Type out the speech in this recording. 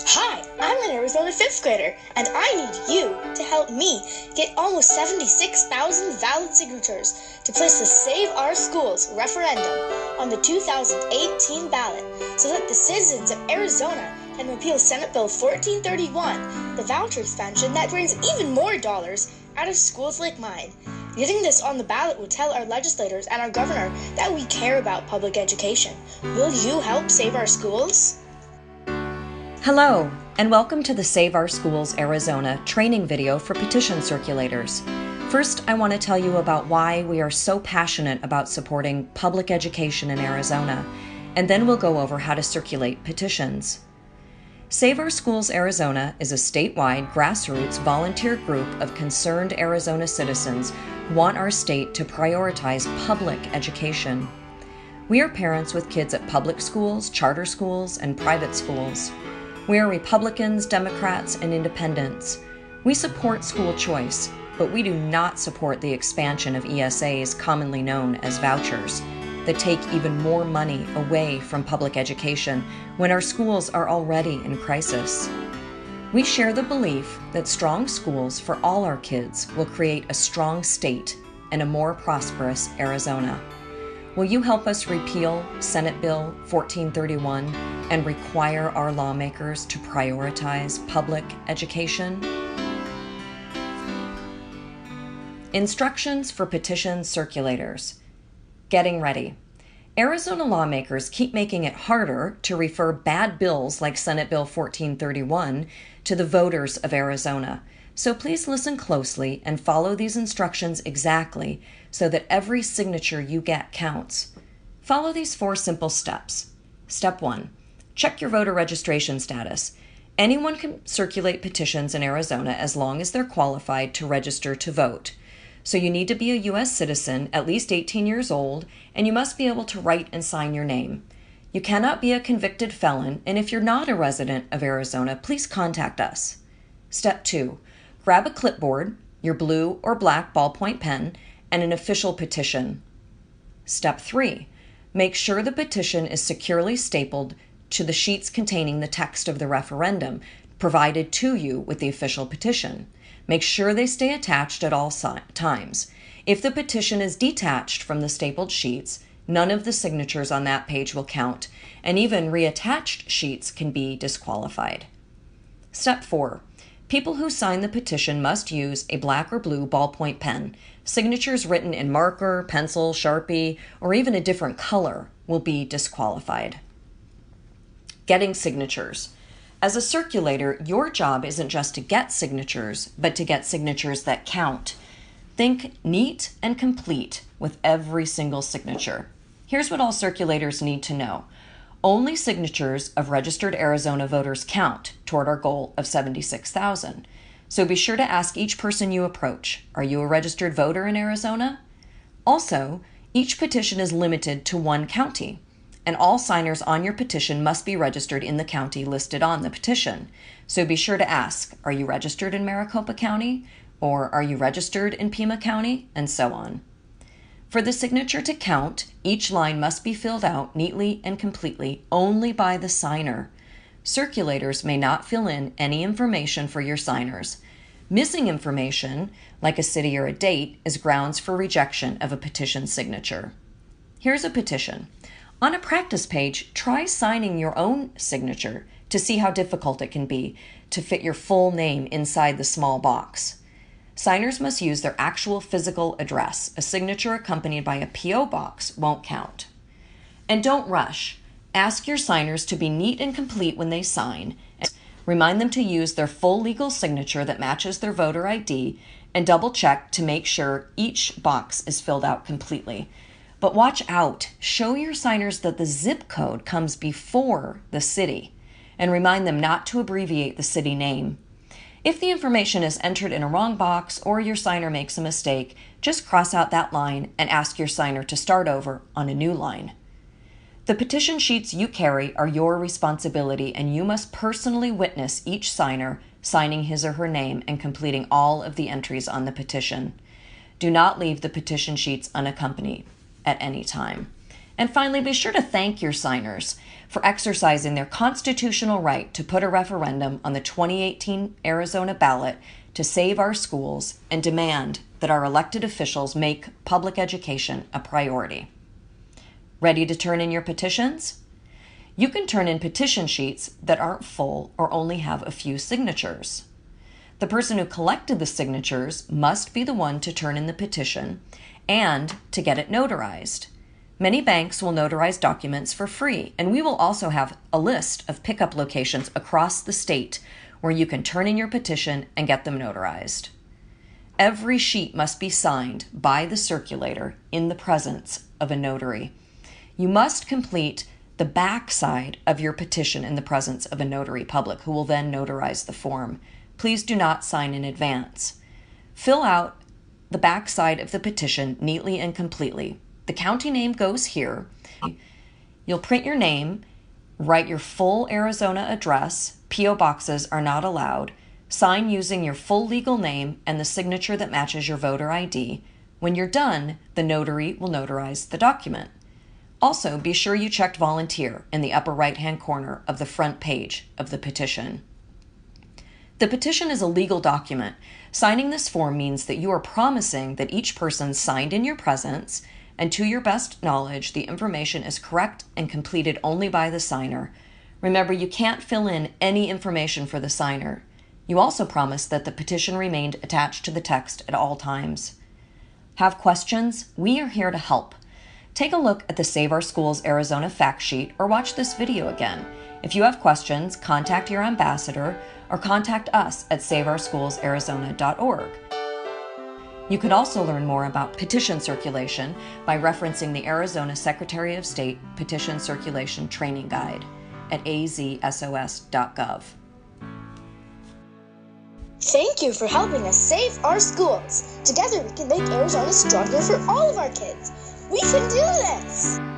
Hi, I'm an Arizona 5th grader, and I need you to help me get almost 76,000 valid signatures to place the Save Our Schools referendum on the 2018 ballot so that the citizens of Arizona can repeal Senate Bill 1431, the voucher expansion that drains even more dollars out of schools like mine. Getting this on the ballot will tell our legislators and our governor that we care about public education. Will you help save our schools? Hello, and welcome to the Save Our Schools Arizona training video for petition circulators. First, I want to tell you about why we are so passionate about supporting public education in Arizona, and then we'll go over how to circulate petitions. Save Our Schools Arizona is a statewide grassroots volunteer group of concerned Arizona citizens who want our state to prioritize public education. We are parents with kids at public schools, charter schools, and private schools. We are Republicans, Democrats, and Independents. We support school choice, but we do not support the expansion of ESAs, commonly known as vouchers, that take even more money away from public education when our schools are already in crisis. We share the belief that strong schools for all our kids will create a strong state and a more prosperous Arizona. Will you help us repeal Senate Bill 1431 and require our lawmakers to prioritize public education? Instructions for petition circulators. Getting ready. Arizona lawmakers keep making it harder to refer bad bills like Senate Bill 1431 to the voters of Arizona. So please listen closely and follow these instructions exactly so that every signature you get counts. Follow these 4 simple steps. Step 1. Check your voter registration status. Anyone can circulate petitions in Arizona as long as they're qualified to register to vote. So you need to be a U.S. citizen, at least 18 years old, and you must be able to write and sign your name. You cannot be a convicted felon, and if you're not a resident of Arizona, please contact us. Step 2. Grab a clipboard, your blue or black ballpoint pen, and an official petition. Step 3. Make sure the petition is securely stapled to the sheets containing the text of the referendum provided to you with the official petition. Make sure they stay attached at all times. If the petition is detached from the stapled sheets, none of the signatures on that page will count, and even reattached sheets can be disqualified. Step 4. People who sign the petition must use a black or blue ballpoint pen. Signatures written in marker, pencil, Sharpie, or even a different color will be disqualified. Getting signatures. As a circulator, your job isn't just to get signatures, but to get signatures that count. Think neat and complete with every single signature. Here's what all circulators need to know. Only signatures of registered Arizona voters count toward our goal of 76,000. So be sure to ask each person you approach, are you a registered voter in Arizona? Also, each petition is limited to 1 county, and all signers on your petition must be registered in the county listed on the petition. So be sure to ask, are you registered in Maricopa County? Or are you registered in Pima County? And so on. For the signature to count, each line must be filled out neatly and completely only by the signer. Circulators may not fill in any information for your signers. Missing information, like a city or a date, is grounds for rejection of a petition signature. Here's a petition. On a practice page, try signing your own signature to see how difficult it can be to fit your full name inside the small box. Signers must use their actual physical address. A signature accompanied by a P.O. box won't count. And don't rush. Ask your signers to be neat and complete when they sign. Remind them to use their full legal signature that matches their voter ID and double check to make sure each box is filled out completely. But watch out. Show your signers that the zip code comes before the city and remind them not to abbreviate the city name. If the information is entered in a wrong box or your signer makes a mistake, just cross out that line and ask your signer to start over on a new line. The petition sheets you carry are your responsibility, and you must personally witness each signer signing his or her name and completing all of the entries on the petition. Do not leave the petition sheets unaccompanied at any time. And finally, be sure to thank your signers for exercising their constitutional right to put a referendum on the 2018 Arizona ballot to save our schools and demand that our elected officials make public education a priority. Ready to turn in your petitions? You can turn in petition sheets that aren't full or only have a few signatures. The person who collected the signatures must be the one to turn in the petition and to get it notarized. Many banks will notarize documents for free, and we will also have a list of pickup locations across the state where you can turn in your petition and get them notarized. Every sheet must be signed by the circulator in the presence of a notary. You must complete the back side of your petition in the presence of a notary public who will then notarize the form. Please do not sign in advance. Fill out the back side of the petition neatly and completely. The county name goes here. You'll print your name, write your full Arizona address, P.O. boxes are not allowed, sign using your full legal name and the signature that matches your voter ID. When you're done, the notary will notarize the document. Also, be sure you checked volunteer in the upper right-hand corner of the front page of the petition. The petition is a legal document. Signing this form means that you are promising that each person signed in your presence, and to your best knowledge, the information is correct and completed only by the signer. Remember, you can't fill in any information for the signer. You also promise that the petition remained attached to the text at all times. Have questions? We are here to help. Take a look at the Save Our Schools Arizona fact sheet or watch this video again. If you have questions, contact your ambassador or contact us at saveourschoolsarizona.org. You can also learn more about petition circulation by referencing the Arizona Secretary of State Petition Circulation Training Guide at azsos.gov. Thank you for helping us save our schools. Together we can make Arizona stronger for all of our kids. We can do this!